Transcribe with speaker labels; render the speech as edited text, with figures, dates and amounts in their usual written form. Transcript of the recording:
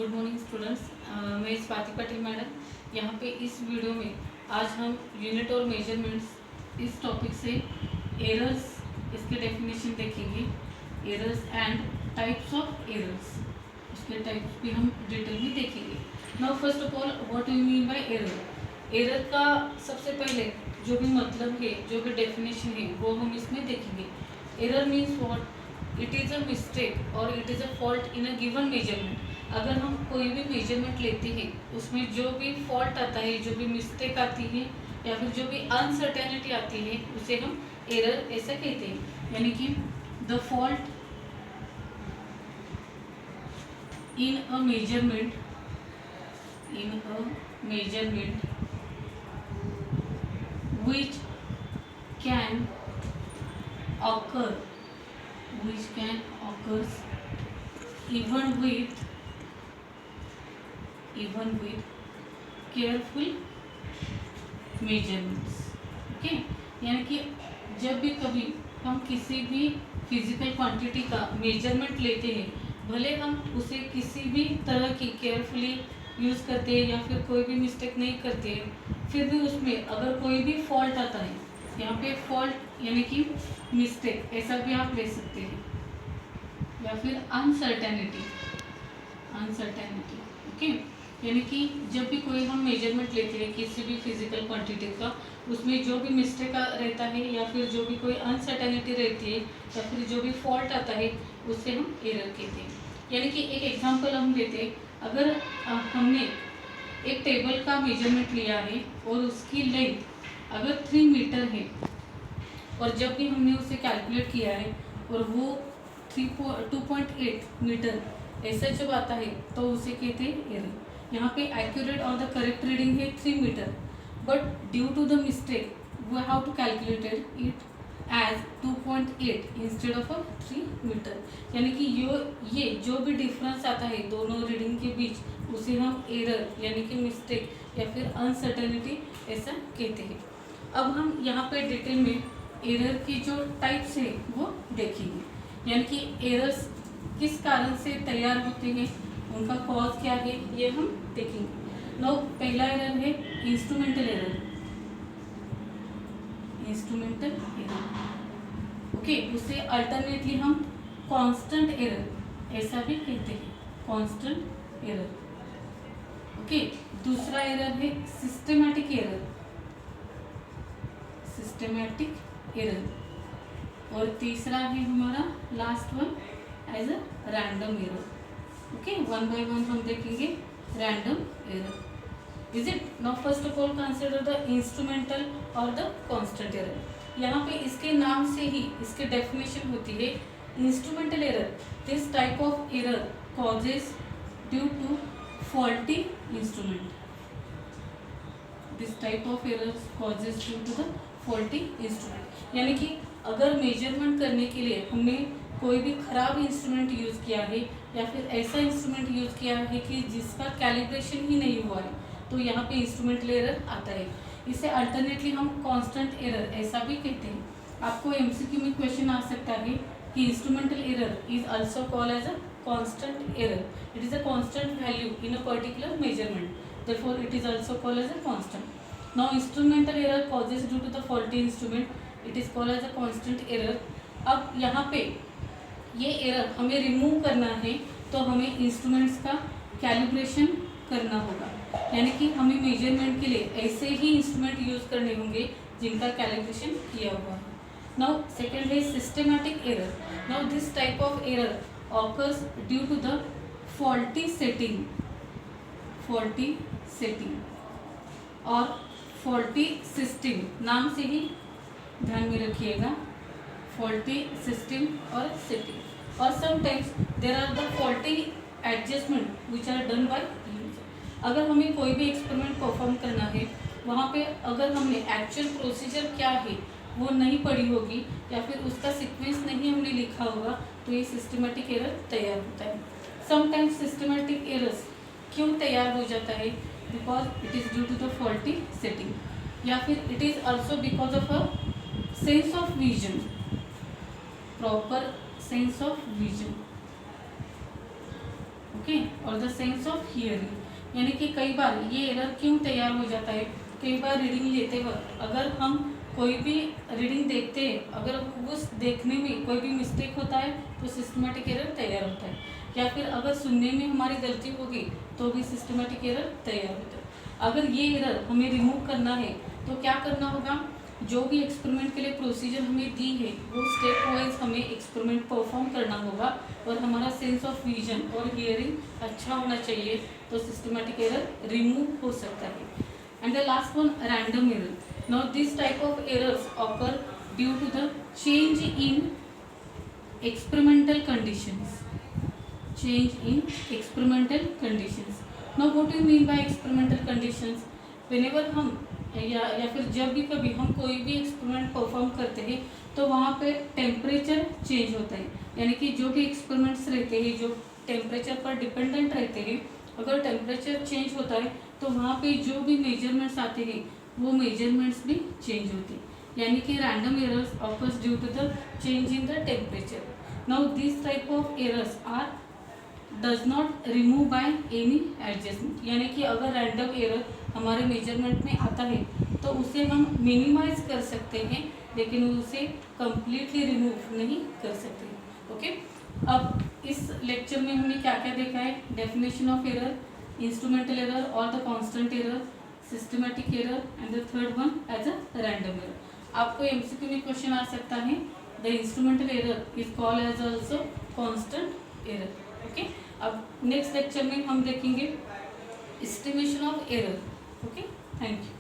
Speaker 1: Good morning students. मैं Swati Patil madam. यहाँ पे इस वीडियो में आज हम यूनिट और मेजरमेंट्स इस टॉपिक से एरर्स, इसके डेफिनेशन देखेंगे। Errors and types of errors, उसके टाइप्स भी हम डिटेल में देखेंगे। Now first of all what you mean by error. Error का सबसे पहले जो भी मतलब है, जो भी डेफिनेशन है, वो हम इसमें देखेंगे। Error means what, it is a mistake और it is a fault in a given measurement. अगर हम कोई भी मेजरमेंट लेते हैं, उसमें जो भी फॉल्ट आता है, जो भी मिस्टेक आती है या फिर जो भी अनसर्टेनिटी आती है, उसे हम एरर ऐसा कहते हैं। यानी कि the fault in a measurement which can occur even with careful measurements. Okay, यानी कि जब भी कभी हम किसी भी फिजिकल क्वांटिटी का मेजरमेंट लेते हैं, भले हम उसे किसी भी तरह की केयरफुली यूज़ करते हैं या फिर कोई भी मिस्टेक नहीं करते हैं, फिर भी उसमें अगर कोई भी फॉल्ट आता है, यहाँ पे फॉल्ट यानी कि मिस्टेक ऐसा भी आप ले सकते हैं, या फिर अनसर्टेनिटी। ओके, यानी कि जब भी कोई हम मेजरमेंट लेते हैं किसी भी फिजिकल क्वांटिटी का, उसमें जो भी मिस्टेक रहता है या फिर जो भी कोई अनसर्टेनिटी रहती है या फिर जो भी फॉल्ट आता है, उससे हम एरर कहते हैं। यानी कि एक एग्जांपल हम देते हैं। अगर हमने एक टेबल का मेजरमेंट लिया है और उसकी लेंथ अगर 3 मीटर है, और जब भी हमने उसे कैलकुलेट किया है और वो 2.8 मीटर ऐसा जब आता है, तो उसे कहते हैं एरर। यहाँ पे एक्यूरेट और द करेक्ट रीडिंग है 3 metre, but due to the mistake we have to calculated it as 2.8 instead of 3 metre. यानी कि ये जो भी डिफरेंस आता है दोनों रीडिंग के बीच, उसे हम एरर यानी कि मिस्टेक या फिर अनसर्टेनिटी ऐसा कहते हैं। अब हम यहाँ पे डिटेल में एरर की जो टाइप्स है वो देखेंगे। यानी कि एरर्स किस कारण से तैयार होते हैं, उनका कॉज क्या है, ये हम देखेंगे। नो, पहला एरर है इंस्ट्रूमेंटल एरर। ओके, उसे अल्टरनेटली हम कांस्टेंट एरर ऐसा भी कहते हैं, कांस्टेंट एरर। ओके, दूसरा एरर है सिस्टेमैटिक एरर, और तीसरा है हमारा last one as a random error. Okay, one by one हम देखेंगे random error. Is it? Now first of all consider the instrumental और द कांस्टेंट एरर। यहाँ पे इसके नाम से ही इसके डेफिनेशन होती है instrumental error. This type of error causes due to faulty instrument. This type of error causes due to the faulty instrument. यानी कि अगर मेजरमेंट करने के लिए हमने कोई भी खराब इंस्ट्रूमेंट यूज़ किया है या फिर ऐसा इंस्ट्रूमेंट यूज़ किया है कि जिसका कैलिब्रेशन ही नहीं हुआ है, तो यहाँ पे इंस्ट्रूमेंटल एरर आता है। इसे अल्टरनेटली हम कांस्टेंट एरर ऐसा भी कहते हैं। आपको एमसीक्यू में क्वेश्चन आ सकता है कि instrumental error is also called as a constant error. It is a constant value in a particular measurement, therefore it is also called as a constant. Now instrumental error causes due to the faulty instrument, it is called as a constant error. अब यहाँ पे ये error हमें remove करना है, तो हमें instruments का कैलिब्रेशन करना होगा। यानी कि हमें मेजरमेंट के लिए ऐसे ही इंस्ट्रूमेंट यूज़ करने होंगे जिनका कैलिब्रेशन किया हुआ है। नाउ सेकेंड है systematic error. Now this type of error occurs due to the faulty setting और फॉल्टी सिस्टम। नाम से ही ध्यान में रखिएगा, फॉल्टी सिस्टम और सेटिंग। और sometimes there are the faulty adjustment which are done by user. अगर हमें कोई भी एक्सपेरिमेंट परफॉर्म करना है, वहाँ पे अगर हमने एक्चुअल प्रोसीजर क्या है वो नहीं पढ़ी होगी या फिर उसका सीक्वेंस नहीं हमने लिखा होगा, तो ये सिस्टमेटिक एरर तैयार होता है। समटाइम्स सिस्टमेटिक एरर्स क्यों तैयार हो जाता है? Because it is due to the faulty setting, या फिर it is also because of a sense of vision, proper sense of vision. Okay, और द सेंस ऑफ हियरिंग, यानी कि कई बार ये एरर क्यों तैयार हो जाता है, कई बार रीडिंग लेते वक्त अगर हम कोई भी रीडिंग देखते हैं, अगर उस देखने में कोई भी मिस्टेक होता है तो सिस्टमेटिक एरर तैयार होता है, या फिर अगर सुनने में हमारी गलती होगी तो भी सिस्टमेटिक एरर तैयार होता है। अगर ये एरर हमें रिमूव करना है तो क्या करना होगा, जो भी एक्सपेरिमेंट के लिए प्रोसीजर हमें दी है वो स्टेप वाइज हमें एक्सपेरिमेंट परफॉर्म करना होगा, और हमारा सेंस ऑफ विजन और हियरिंग अच्छा होना चाहिए, तो सिस्टमेटिक एरर रिमूव हो सकता है। And the last one, random error. Now this type of errors occur due to the change in experimental conditions, change in experimental conditions. Now what do you mean by experimental conditions? whenever हम या फिर जब भी कभी हम कोई भी experiment perform करते हैं तो वहाँ पे टेम्परेचर चेंज होता है, यानी कि जो भी एक्सपेरिमेंट्स रहते हैं जो टेम्परेचर पर डिपेंडेंट रहते हैं, अगर टेम्परेचर चेंज होता है तो वहाँ पे जो भी मेजरमेंट्स आते हैं वो मेजरमेंट्स भी चेंज होते हैं, यानी कि random errors occurs due to the change in the temperature. Now this type of errors are does not remove by any adjustment, यानी कि अगर रैंडम एरर हमारे मेजरमेंट में आता है तो उसे हम मिनिमाइज कर सकते हैं, लेकिन उसे कम्प्लीटली रिमूव नहीं कर सकते. ओके, अब इस लेक्चर में हमने क्या क्या देखा है, definition of error, instrumental error और the constant error, systematic error and the third one as a random error. आपको एमसीक्यू में क्वेश्चन आ सकता है, the instrumental error is called as also constant error. Okay, अब नेक्स्ट लेक्चर में हम देखेंगे estimation of error. Okay, thank you.